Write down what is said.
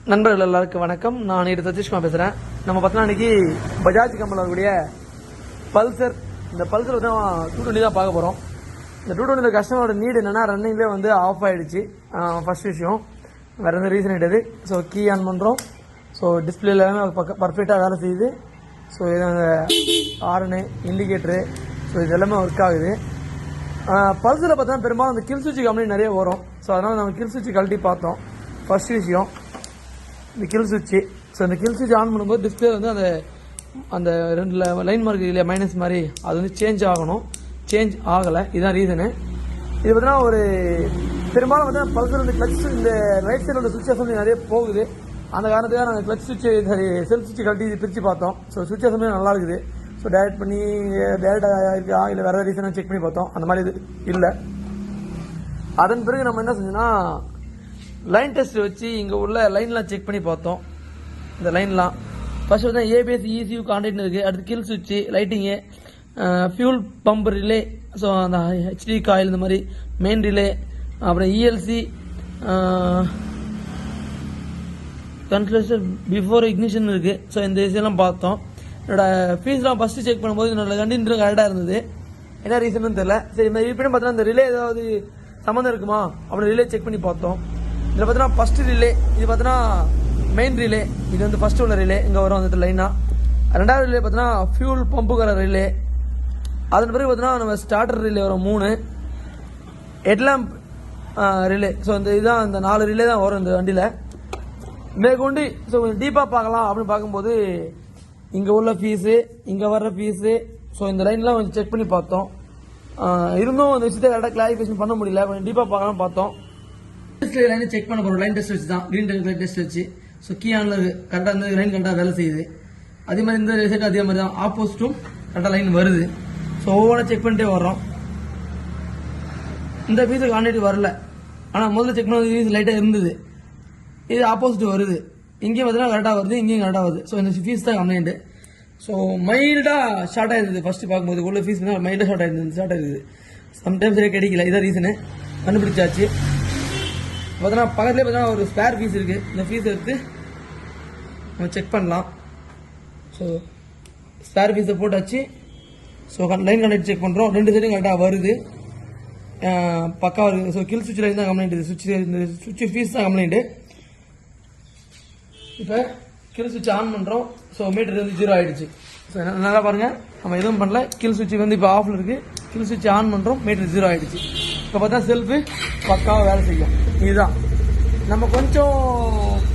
நண்பர்கள் எல்லாருக்கும் வணக்கம். நான் இது சதீஷ்குமார் பேசுகிறேன். நம்ம பார்த்தோன்னா இன்னைக்கு பஜாஜ் கம்பெனியில் வரக்கூடிய பல்சர், இந்த பல்சர் வந்து 220 தான் பார்க்க போகிறோம். இந்த 220 கஸ்டமரோட நீடு என்னென்னா ரன்னிங்லேயே வந்து ஆஃப் ஆகிடுச்சு. ஃபர்ஸ்ட் விஷயம், வேறு எந்த ரீசன் கிடையாது. ஸோ கீ ஆன் பண்ணுறோம். ஸோ டிஸ்பிளே எல்லாமே பர்ஃபெக்டாக வேலை செய்யுது. ஸோ இது அந்த ஹார்னு, இண்டிகேட்டரு, ஸோ இது எல்லாமே ஒர்க் ஆகுது. பல்சரில் பார்த்தோன்னா பெரும்பாலும் அந்த கில் சுவிட்ச் கம்பெனி நிறைய வரும். ஸோ அதனால் நம்ம கில் சுவிட்ச் கழட்டி பார்த்தோம். ஃபர்ஸ்ட் விஷயம் இந்த கில் சுவிட்சு. ஸோ இந்த கில் சுவிட்ச் ஆன் பண்ணும்போது டிஸ்பிளே வந்து அந்த ரெண்டு லைன் மார்க் இல்லையா, மைனஸ் மாதிரி, அது வந்து சேஞ்ச் ஆகணும். சேஞ்ச் ஆகலை, இதுதான் ரீசனு. இது பார்த்தீங்கன்னா ஒரு பெரும்பாலும் பார்த்தீங்கன்னா பல்சர் வந்து கிளச் இந்த ரைட் சைடில் உள்ள சுவிட்சஸ் வந்து நிறைய போகுது. அந்த காரணத்துக்காக நாங்கள் கிளச் சுவிட்சு சரி செல்ஃப் சுவிட்சு கழட்டி பிரித்து பார்த்தோம். ஸோ சுவிட்சஸ் வந்து நல்லா இருக்குது. ஸோ டேரக்ட் பண்ணி டேரக்டாக இருக்கா இல்லை வேறு ரீசனாக செக் பண்ணி பார்த்தோம். அந்த மாதிரி இது இல்லை. அதன் பிறகு நம்ம என்ன செஞ்சோம்னா லைன் டெஸ்ட் வச்சு இங்கே உள்ள லைன்லாம் செக் பண்ணி பார்த்தோம். இந்த லைன்லாம் ஃபர்ஸ்ட் வந்து ஏபிஎஸ், ECU கான்டாக்ட் இருக்குது. அடுத்து கில் சுவிட்சு, lighting, fuel pump relay, so அந்த HD காயில், இந்த மாதிரி மெயின் ரிலே, அப்புறம் ELC, கன்க்ளூஷன் பிஃபோர் இக்னிஷன் இருக்குது. ஸோ இந்த விஷயம்லாம் பார்த்தோம். என்னோட ஃபீஸ்லாம் ஃபஸ்ட்டு செக் பண்ணும்போது என்னோட கண்டினியூ கரெக்டாக இருந்தது. என்ன ரீசன்னு தெரியல. சரி இந்த இப்படி பார்த்தோன்னா இந்த ரிலே ஏதாவது சம்மந்தம் இருக்குமா அப்படின்னு ரிலே செக் பண்ணி பார்த்தோம். இதில் பார்த்தீங்கன்னா ஃபஸ்ட்டு ரிலே, இது பார்த்தீங்கன்னா மெயின் ரிலே, இது வந்து ஃபஸ்ட்டு உள்ள ரிலே இங்கே வரும் வந்துட்டு லைனாக. ரெண்டாவது ரிலே பார்த்தீங்கன்னா ஃபியூல் பம்புக்கிற ரிலே. அதன் பிறகு பார்த்தீங்கன்னா நம்ம ஸ்டார்டர் ரிலே வரும் 3, ஹெட்லாம்ப் ரிலே. ஸோ இந்த இதுதான் இந்த 4 ரிலே தான் வரும் இந்த வண்டியில். மேற்கொண்டு ஸோ கொஞ்சம் டீப்பாக பார்க்கலாம் அப்படின்னு பார்க்கும்போது இங்கே உள்ள ஃபீஸு, இங்கே வர்ற ஃபீஸு, ஸோ இந்த லைன்லாம் கொஞ்சம் செக் பண்ணி பார்த்தோம். இருந்தும் அந்த விஷயத்தை கரெக்டாக கிளாரிஃபிகேஷன் பண்ண முடியல. கொஞ்சம் டீப்பாக பார்க்கலாம் பார்த்தோம். லைன் செக் பண்ண போகிறோம். லைன் டெஸ்ட் வச்சு தான், க்ரீன் லைன் டெஸ்ட் வச்சு. ஸோ கீ ஆனில் கரெக்டாக இந்த லைன் கரெக்டாக வேலை செய்யுது. அதே மாதிரி இந்த சைடு அதே மாதிரி தான், ஆப்போசிட்டும் கரெக்டாக லைன் வருது. ஸோ ஒவ்வொன்றா செக் பண்ணிட்டே வர்றோம். இந்த ஃபீஸு கான்டாக்ட் வரல, ஆனால் முதல்ல செக் பண்ண ஃபீஸ் லைட்டாக இருந்தது. இது ஆப்போசிட் வருது. இங்கேயும் பார்த்தீங்கன்னா கரெக்டாக வருது, இங்கேயும் கரெக்டாக வருது. ஸோ இந்த ஃபீஸ் தான் கம்ப்ளைண்ட்டு. ஸோ மைல்டாக ஷார்ட் ஆயிருந்தது. ஃபர்ஸ்ட் பார்க்கும்போது உள்ள ஃபீஸ் மைல்டாக ஷார்ட் ஆயிருக்குது. சம்டைம்ஸ் சரியாக கிடைக்கல. இதான் ரீசனு. கண்டுபிடிச்சாச்சு. பார்த்தோன்னா பக்கத்துலேயே பார்த்தீங்கன்னா ஒரு ஸ்பேர் ஃபீஸ் இருக்குது. இந்த ஃபீஸ் எடுத்து நம்ம செக் பண்ணலாம். ஸோ ஸ்பேர் ஃபீஸை போட்டாச்சு. ஸோ லைன் கனெக்ட் செக் பண்ணுறோம். 2 சைடும் கரெக்டாக வருது, பக்கா வருது. ஸோ கில் சுவிட்ச் லைன் தான் கம்ப்ளைண்ட். இது சுவிட்ச் ஃபீஸ் தான் கம்ப்ளைண்ட்டு. இப்போ கில் சுவிட்ச் ஆன் பண்ணுறோம். ஸோ மீட்டர் வந்து 0 ஆகிடுச்சு. ஸோ நல்லா பாருங்கள், நம்ம எதுவும் பண்ணல. கில் சுவிட்ச் வந்து இப்போ ஆஃபில் இருக்குது. கில் சுவிட்ச் ஆன் பண்ணுறோம், மீட்டர் 0 ஆகிடுச்சு. இப்போ பார்த்தா செல்ஃபு பக்காவாக வேலை செய்யும். இதுதான் நம்ம கொஞ்சம்